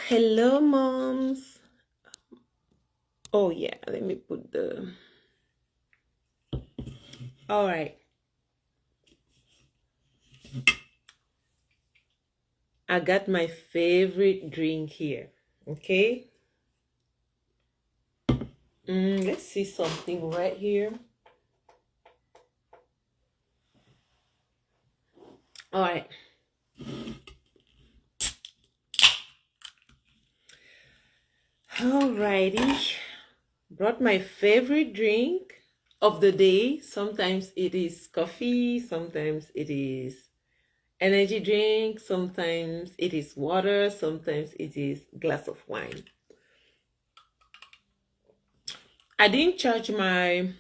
Hello, moms. Oh, yeah, let me put the. All right, I got my favorite drink here. Okay, let's see something right here. All right, all righty. Brought my favorite drink of the day. Sometimes it is coffee, sometimes it is energy drink, sometimes it is water, sometimes it is glass of wine. I didn't charge my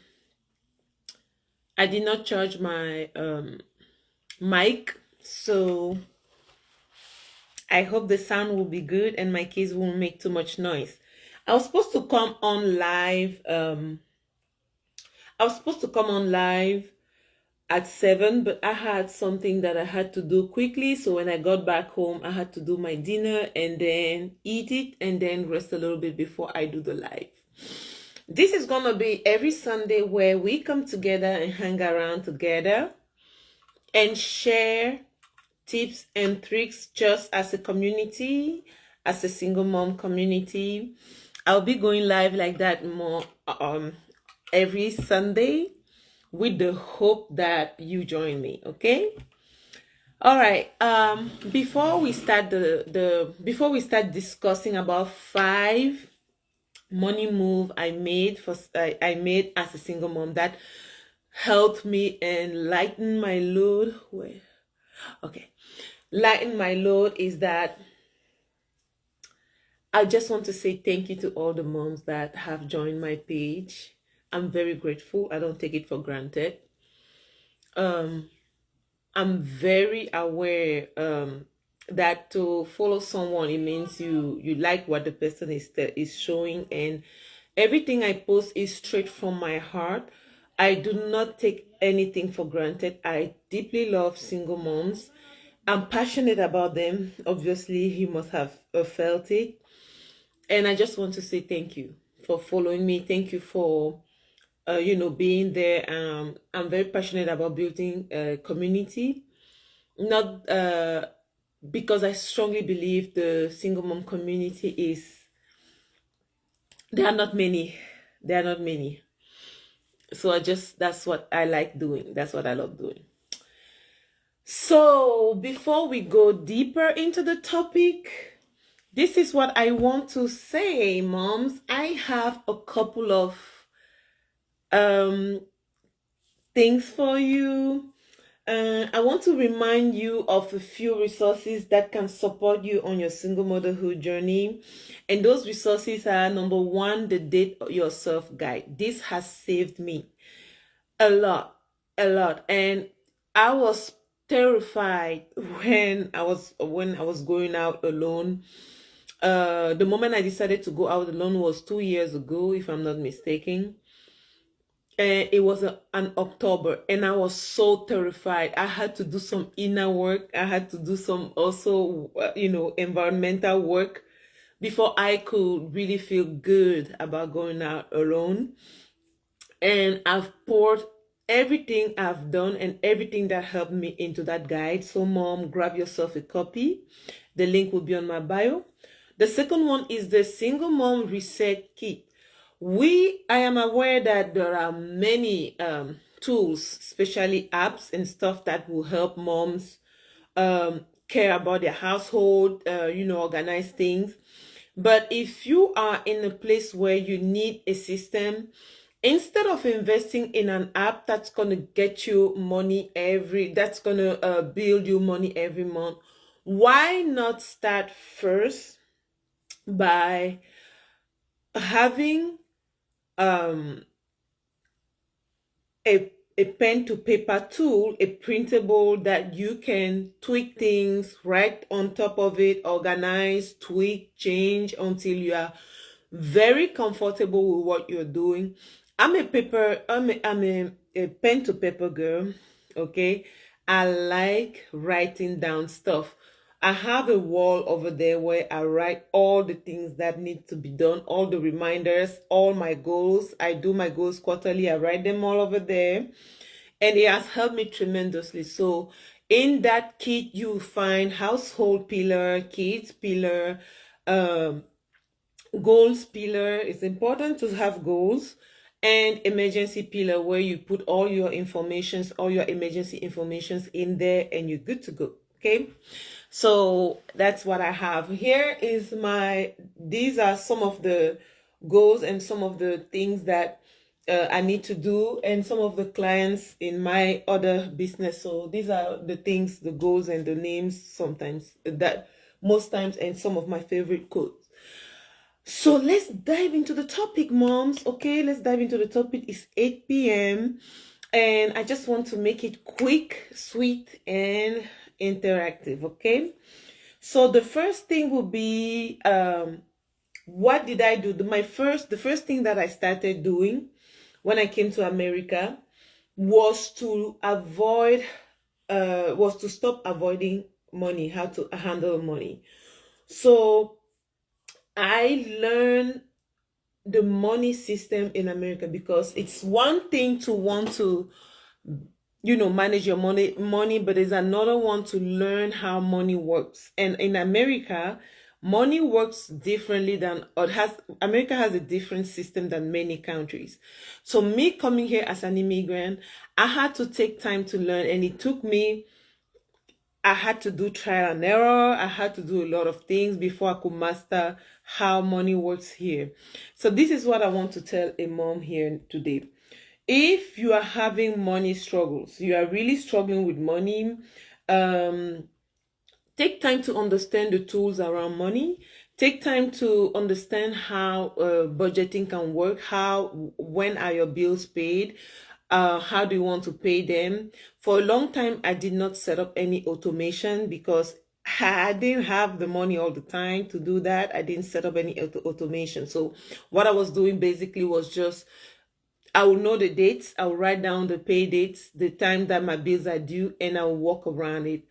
I did not charge my mic, so I hope the sound will be good and my kids won't make too much noise. I was supposed to come on live. I was supposed to come on live at 7, but I had something that I had to do quickly. So when I got back home, I had to do my dinner and then eat it and then rest a little bit before I do the live. This is gonna be every Sunday where we come together and hang around together and share tips and tricks just as a community, as a single mom community. I'll be going live like that more every Sunday with the hope that you join me, okay? All right. Before we start before we start discussing about 5 money move I made as a single mom that helped me and lighten my load. Wait. Okay. Lighten my load is that I just want to say thank you to all the moms that have joined my page. I'm very grateful. I don't take it for granted. Um, I'm very aware that to follow someone, it means you like what the person is showing, and everything I post is straight from my heart. I do not take anything for granted. I deeply love single moms. I'm passionate about them. Obviously, you must have felt it. And I just want to say thank you for following me. Thank you for being there. I'm very passionate about building a community, not because I strongly believe the single mom community is there are not many. There are not many. So that's what I like doing. That's what I love doing. So before we go deeper into the topic, this is what I want to say, moms. I have a couple of um things for you. I want to remind you of a few resources that can support you on your single motherhood journey. And those resources are: number one, the Date Yourself Guide. This has saved me a lot, a lot. And I was terrified when I was going out alone. The moment I decided to go out alone was 2 years ago, if I'm not mistaken. And it was an October, and I was so terrified. I had to do some inner work. I had to do some also, environmental work before I could really feel good about going out alone. And I've poured everything I've done and everything that helped me into that guide. So, mom, grab yourself a copy. The link will be on my bio. The second one is the Single Mom Reset Kit. I am aware that there are many tools, especially apps and stuff that will help moms care about their household, organize things. But if you are in a place where you need a system, instead of investing in an app that's going to get you money that's going to build you money every month, why not start first by having um, a pen to paper tool, a printable that you can tweak things right on top of it, organize, tweak, change until you are very comfortable with what you're doing. I'm a pen to paper girl. Okay. I like writing down stuff. I have a wall over there where I write all the things that need to be done, all the reminders, all my goals. I do my goals quarterly. I write them all over there, and it has helped me tremendously. So in that kit, you find household pillar, kids pillar, um, goals pillar. It's important to have goals, and emergency pillar, where you put all your informations, all your emergency informations in there, and you're good to go. Okay, so that's what I have here. Is my These are some of the goals and some of the things that I need to do, and some of the clients in my other business. So these are the things, the goals, and the names sometimes, that most times, and some of my favorite quotes. So let's dive into the topic, moms. Okay, let's dive into the topic. It's 8 p.m. and I just want to make it quick, sweet, and interactive. Okay, so the first thing will be, what did I do? The first thing that I started doing when I came to America was to stop avoiding money, how to handle money. So I learned the money system in America, because it's one thing to want to, manage your money, but there's another one to learn how money works. And in America, money works differently than, or has America has a different system than many countries. So me coming here as an immigrant, I had to take time to learn, and it took me, I had to do trial and error. I had to do a lot of things before I could master how money works here. So this is what I want to tell a mom here today. If you are having money struggles, you are really struggling with money, um, take time to understand the tools around money. Take time to understand how budgeting can work. When are your bills paid? How do you want to pay them? For a long time, I did not set up any automation, because I didn't have the money all the time to do that. I didn't set up any automation. So what I was doing basically was just, I will know the dates. I will write down the pay dates, the time that my bills are due, and I will walk around it,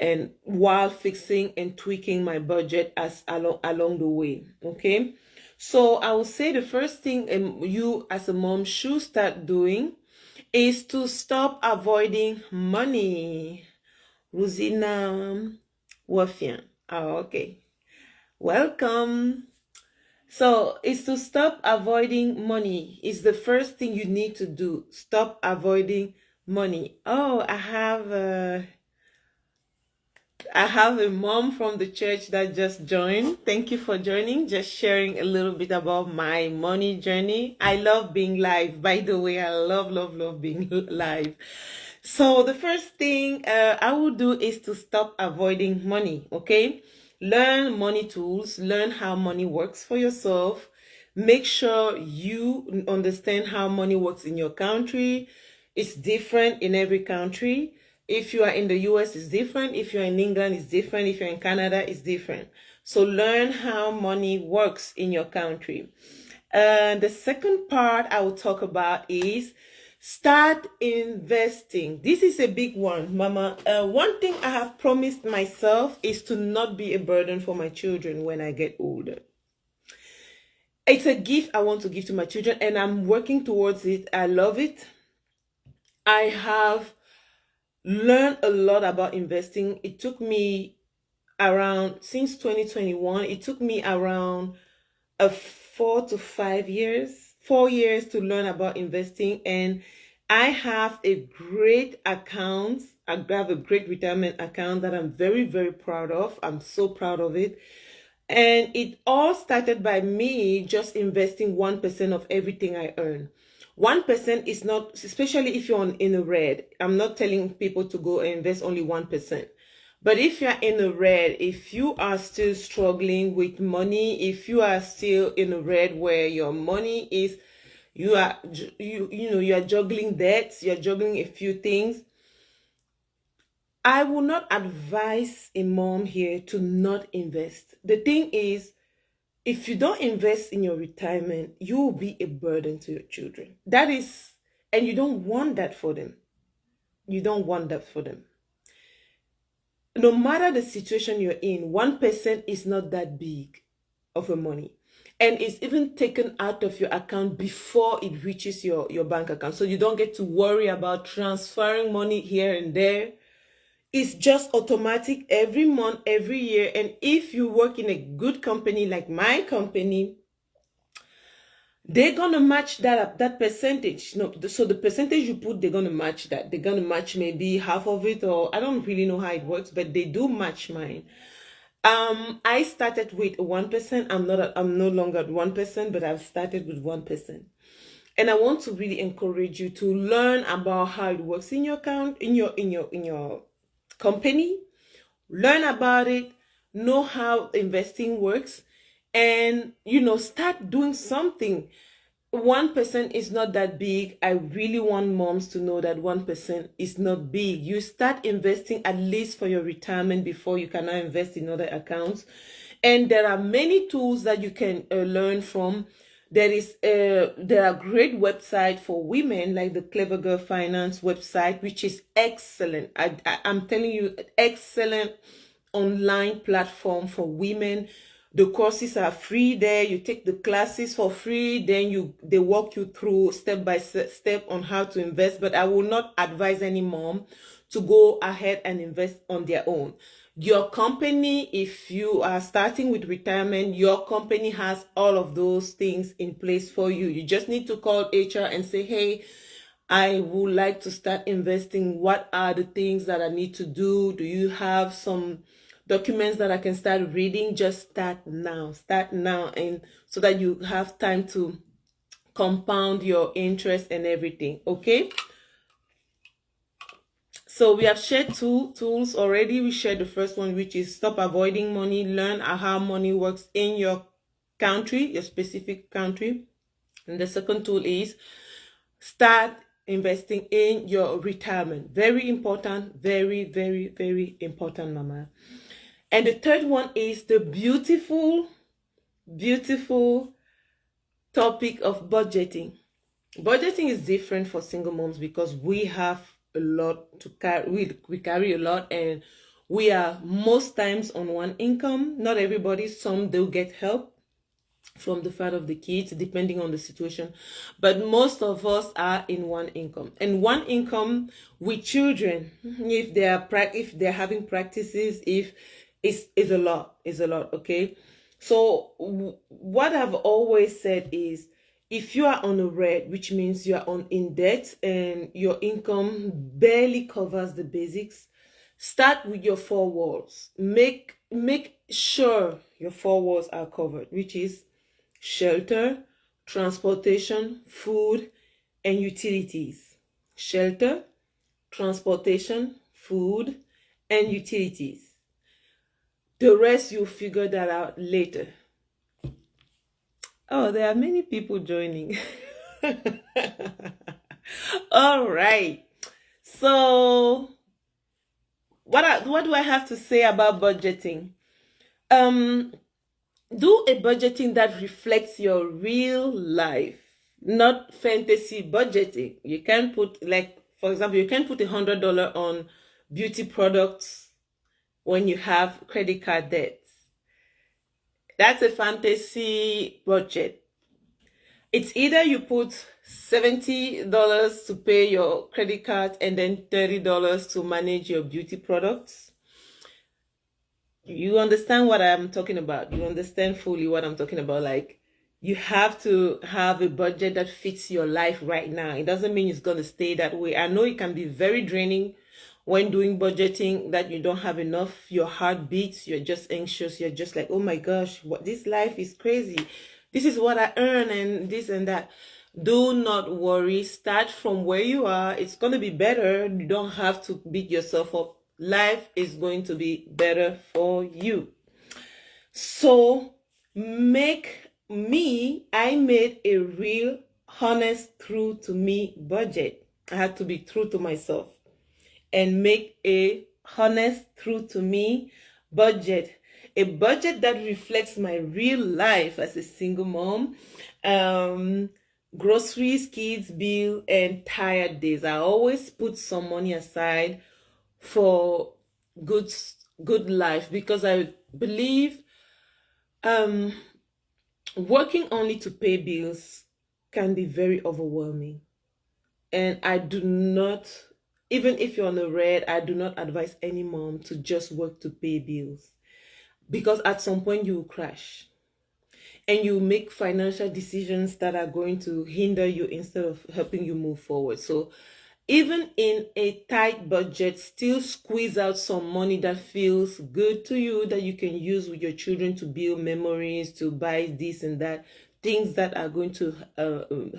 and while fixing and tweaking my budget as along the way. Okay, so I will say the first thing, you as a mom should start doing, is to stop avoiding money. Rosina Wafian. Oh, okay. Welcome. So it's to stop avoiding money. It's the first thing you need to do. Stop avoiding money. Oh, I have a mom from the church that just joined. Thank you for joining. Just sharing a little bit about my money journey. I love being live. By the way, I love, love, love being live. So the first thing I will do is to stop avoiding money. Okay, learn money tools. Learn how money works for yourself. Make sure you understand how money works in your country. It's different in every country. If you are in the US, it's different. If you're in England, it's different. If you're in Canada, it's different. So learn how money works in your country. The second part I will talk about is start investing. This is a big one, Mama. One thing I have promised myself is to not be a burden for my children when I get older. It's a gift I want to give to my children, and I'm working towards it. I love it. I have learned a lot about investing. It took me around, since 2021, it took me around 4 years to learn about investing. And I have a great account. I have a great retirement account that I'm very, very proud of. I'm so proud of it. And it all started by me just investing 1% of everything I earn. 1% is not, especially if you're in the red. I'm not telling people to go and invest only 1%. But if you're in the red, if you are still struggling with money, if you are still in the red where your money is, you are juggling debts, you're juggling a few things, I will not advise a mom here to not invest. The thing is, if you don't invest in your retirement, you will be a burden to your children. And you don't want that for them. You don't want that for them. no matter the situation you're in, 1% is not that big of a money. And it's even taken out of your account before it reaches your bank account. So you don't get to worry about transferring money here and there. It's just automatic every month, every year. And if you work in a good company like my company, they're gonna match that percentage. No, so the percentage you put, they're gonna match that. They're gonna match maybe half of it, or I don't really know how it works, but they do match mine. I started with 1%. I'm no longer at 1%, but I've started with 1%. And I want to really encourage you to learn about how it works in your account, in your company. Learn about it, know how investing works, and start doing something. 1% is not that big. I really want moms to know that 1% is not big. You start investing at least for your retirement before you can now invest in other accounts. And there are many tools that you can learn from. There are great websites for women, like the Clever Girl Finance website, which is excellent. I'm telling you, excellent online platform for women. The courses are free there. You take the classes for free, then they walk you through step by step on how to invest. But I will not advise any mom to go ahead and invest on their own. Your company, if you are starting with retirement, your company has all of those things in place for you. You just need to call HR and say, hey, I would like to start investing. What are the things that I need to do? Do you have some documents that I can start reading? Just start now, and so that you have time to compound your interest and everything. Okay, so we have shared two tools already. We shared the first one, which is stop avoiding money, learn how money works in your country, your specific country. And the second tool is start investing in your retirement. Very important, very, very, very important, mama. And the third one is the beautiful, beautiful topic of budgeting. Budgeting is different for single moms because we have a lot to carry. We carry a lot, and we are most times on one income. Not everybody, some do get help from the father of the kids, depending on the situation, but most of us are in one income. And one income with children, if they're having practices, if is a lot, okay? So what I've always said is, if you are on a red, which means you are in debt and your income barely covers the basics, start with your four walls. Make sure your four walls are covered, which is shelter, transportation, food, and utilities. Shelter, transportation, food, and utilities. The rest, you'll figure that out later. Oh, there are many people joining. All right. So, what do I have to say about budgeting? Do a budgeting that reflects your real life, not fantasy budgeting. You can't put, like, for example, you can't put $100 on beauty products when you have credit card debts. That's a fantasy budget. It's either you put $70 to pay your credit card and then $30 to manage your beauty products. You understand what I'm talking about. You understand fully what I'm talking about. Like, you have to have a budget that fits your life right now. It doesn't mean it's going to stay that way. I know it can be very draining when doing budgeting, that you don't have enough, your heart beats, you're just anxious, you're just like, oh my gosh, this life is crazy. This is what I earn and this and that. Do not worry. Start from where you are. It's going to be better. You don't have to beat yourself up. Life is going to be better for you. So I made a real, honest, true to me budget. I had to be true to myself and make a honest, true to me budget. A budget that reflects my real life as a single mom. Groceries, kids, bill, and tired days. I always put some money aside for goods good life, because I believe um working only to pay bills can be very overwhelming. And I do not, even if you're on the red, I do not advise any mom to just work to pay bills, because at some point you will crash and you make financial decisions that are going to hinder you instead of helping you move forward. So even in a tight budget, still squeeze out some money that feels good to you, that you can use with your children to build memories, to buy this and that, things that are going to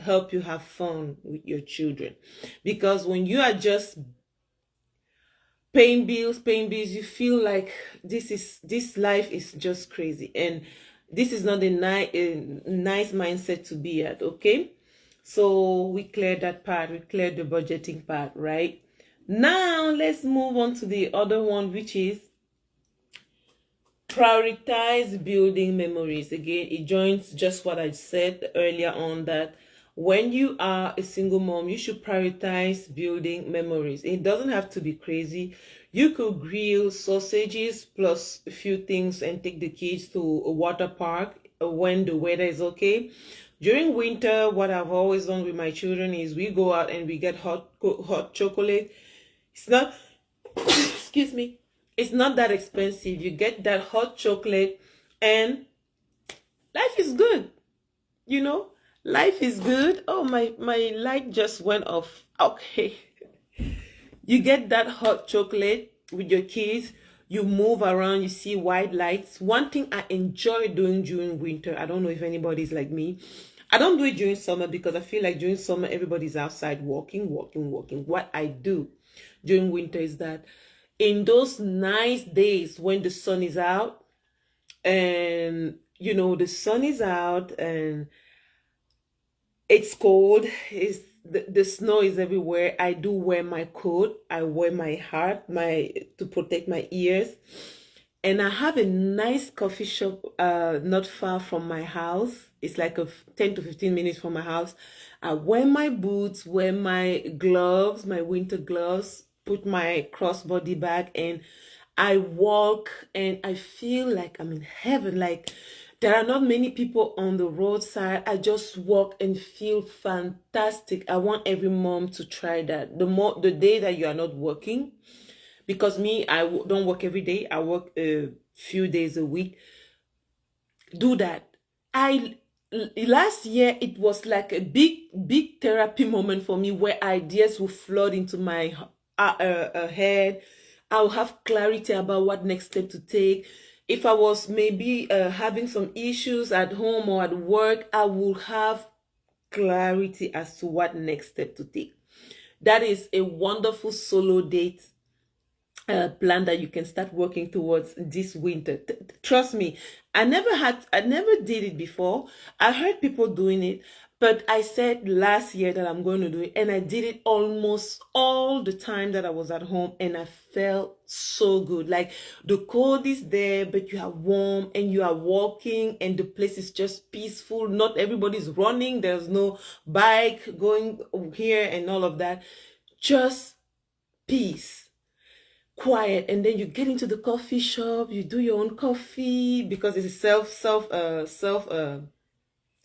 help you have fun with your children. Because when you are just paying bills, you feel like this life is just crazy, and this is not a nice mindset to be at. Okay, so we cleared that part, we cleared the budgeting part, right? Now let's move on to the other one, which is prioritize building memories. Again, it joins just what I said earlier on, that when you are a single mom, you should prioritize building memories. It doesn't have to be crazy. You could grill sausages plus a few things and take the kids to a water park when the weather is okay. During winter, what I've always done with my children is we go out and we get hot chocolate. It's not excuse me, it's not that expensive. You get that hot chocolate and life is good, you know. Life is good. Oh, my light just went off. Okay. You get that hot chocolate with your kids, you move around, you see white lights. One thing I enjoy doing during winter, I don't know if anybody's like me, I don't do it during summer because I feel like during summer everybody's outside walking. What I do during winter is that in those nice days when the sun is out, and the sun is out and it's cold, the snow is everywhere, I do wear my coat, I wear my hat, my to protect my ears. And I have a nice coffee shop not far from my house. It's like 10 to 15 minutes from my house. I wear my boots, wear my gloves, my winter gloves, put my crossbody bag, and I walk and I feel like I'm in heaven. Like there are not many people on the roadside. I just walk and feel fantastic. I want every mom to try that. The day that you are not working, because me, don't work every day. I work a few days a week. Do that. I Last year it was like a big therapy moment for me, where ideas will flood into my head. I'll have clarity about what next step to take. If I was maybe having some issues at home or at work, I will have clarity as to what next step to take. That is a wonderful solo date plan that you can start working towards this winter. Trust me, I never did it before. I heard people doing it, but I said last year that I'm going to do it, and I did it almost all the time that I was at home, and I felt so good. Like the cold is there, but you are warm and you are walking, and the place is just peaceful. Not everybody's running, there's no bike going here and all of that. Just peace, quiet. And then you get into the coffee shop, you do your own coffee, because it's a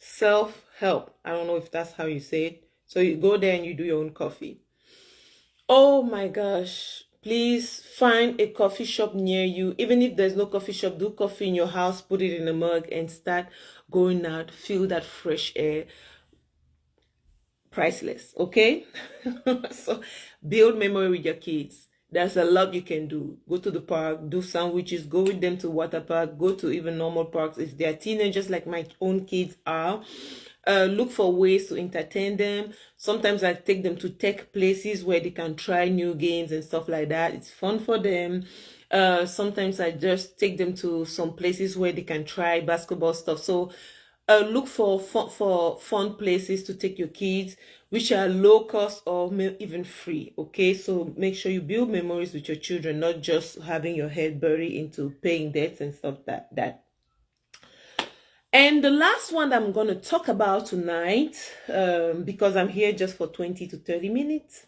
self help. I don't know if that's how you say it. So you go there and you do your own coffee. Oh my gosh, please find a coffee shop near you. Even if there's no coffee shop, do coffee in your house, put it in a mug and start going out, feel that fresh air. Priceless. Okay. So build memory with your kids. There's a lot you can do. Go to the park, do sandwiches, go with them to water park, go to even normal parks if they're teenagers like my own kids are. Look for ways to entertain them. Sometimes I take them to tech places where they can try new games and stuff like that. It's fun for them. Sometimes I just take them to some places where they can try basketball stuff. So look for fun places to take your kids, which are low cost or even free. Okay, so make sure you build memories with your children, not just having your head buried into paying debts and stuff that. And the last one that I'm going to talk about tonight, because I'm here just for 20 to 30 minutes,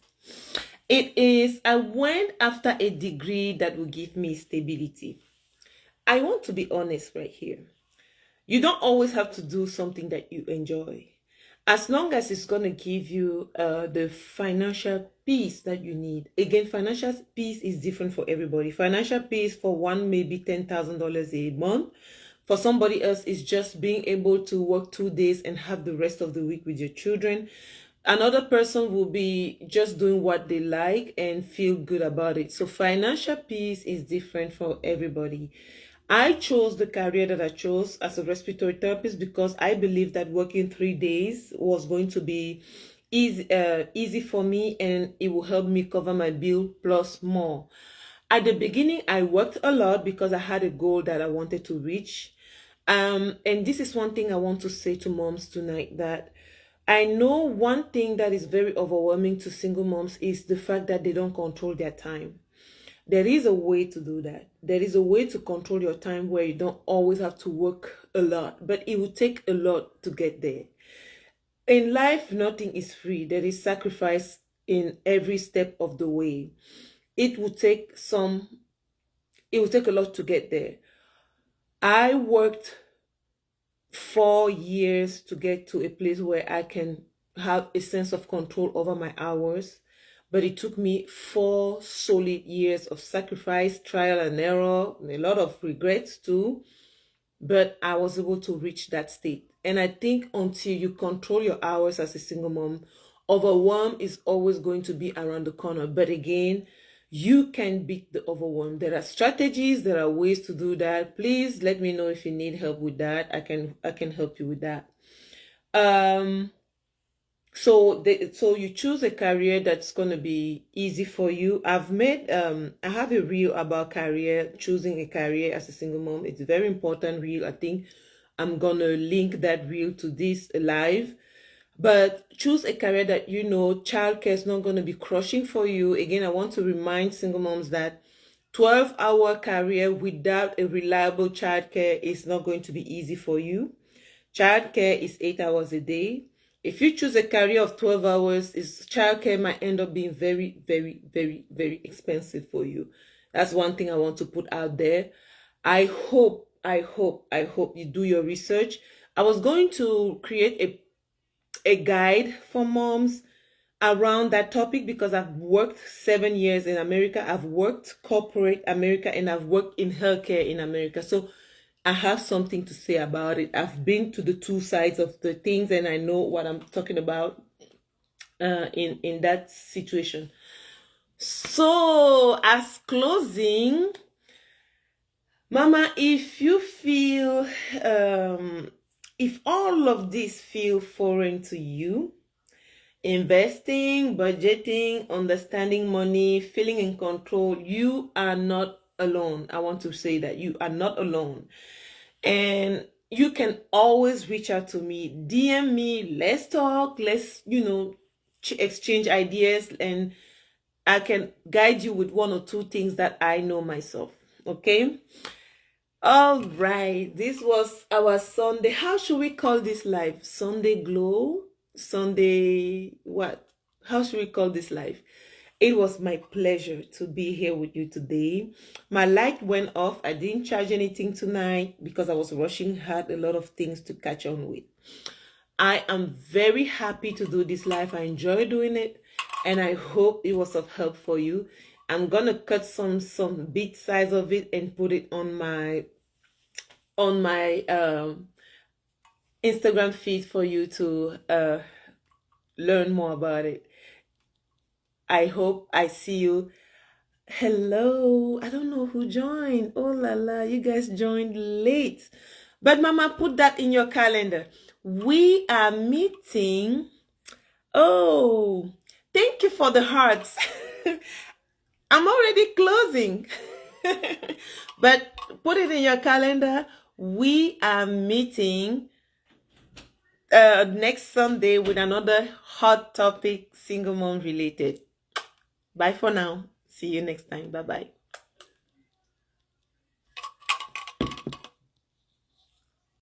It is, I went after a degree that will give me stability. I want to be honest right here. You don't always have to do something that you enjoy. As long as it's going to give you the financial peace that you need. Again, financial peace is different for everybody. Financial peace for one may be $10,000 a month. For somebody else, it's just being able to work 2 days and have the rest of the week with your children. Another person will be just doing what they like and feel good about it. So financial peace is different for everybody. I chose the career that I chose as a respiratory therapist because I believe that working 3 days was going to be easy for me, and it will help me cover my bill plus more. At the beginning, I worked a lot because I had a goal that I wanted to reach. And this is one thing I want to say to moms tonight, that I know one thing that is very overwhelming to single moms is the fact that they don't control their time. There is a way to do that. There is a way to control your time where you don't always have to work a lot, but it will take a lot to get there. In life, nothing is free. There is sacrifice in every step of the way. It will take a lot to get there. I worked 4 years to get to a place where I can have a sense of control over my hours. But it took me 4 solid years of sacrifice, trial and error, and a lot of regrets too. But I was able to reach that state. And I think until you control your hours as a single mom, overwhelm is always going to be around the corner. But again, you can beat the overwhelm. There are strategies, there are ways to do that. Please let me know if you need help with that. I can help you with that. So you choose a career that's going to be easy for you. I have a reel about choosing a career as a single mom. It's a very important reel. I think I'm going to link that reel to this live. But choose a career that you know childcare is not going to be crushing for you. Again, I want to remind single moms that 12-hour career without a reliable childcare is not going to be easy for you. Childcare is 8 hours a day. If you choose a career of 12 hours, childcare might end up being very, very, very, very expensive for you. That's one thing I want to put out there. I hope you do your research. I was going to create a guide for moms around that topic because I've worked 7 years in America. I've worked corporate America, and I've worked in healthcare in America. So I have something to say about it. I've been to the two sides of the things, and I know what I'm talking about in that situation. So as closing, Mama, if you feel if all of this feel foreign to you, investing, budgeting, understanding money, feeling in control, you are not alone. I want to say that you are not alone. And you can always reach out to me, DM me, let's talk, let's, exchange ideas, and I can guide you with one or two things that I know myself. Okay? All right. This was our Sunday. How should we call this live? Sunday glow? Sunday what? How should we call this live? It was my pleasure to be here with you today. My light went off. I didn't charge anything tonight because I was rushing, had a lot of things to catch on with. I am very happy to do this live. I enjoy doing it, and I hope it was of help for you. I'm gonna cut some bit size of it and put it on my Instagram feed for you to learn more about it. I hope I see you. Hello, I don't know who joined. Oh la la, you guys joined late. But Mama, put that in your calendar. We are meeting. Oh, thank you for the hearts. I'm already closing. But put it in your calendar. We are meeting next Sunday with another hot topic, single mom related. Bye for now. See you next time. Bye-bye.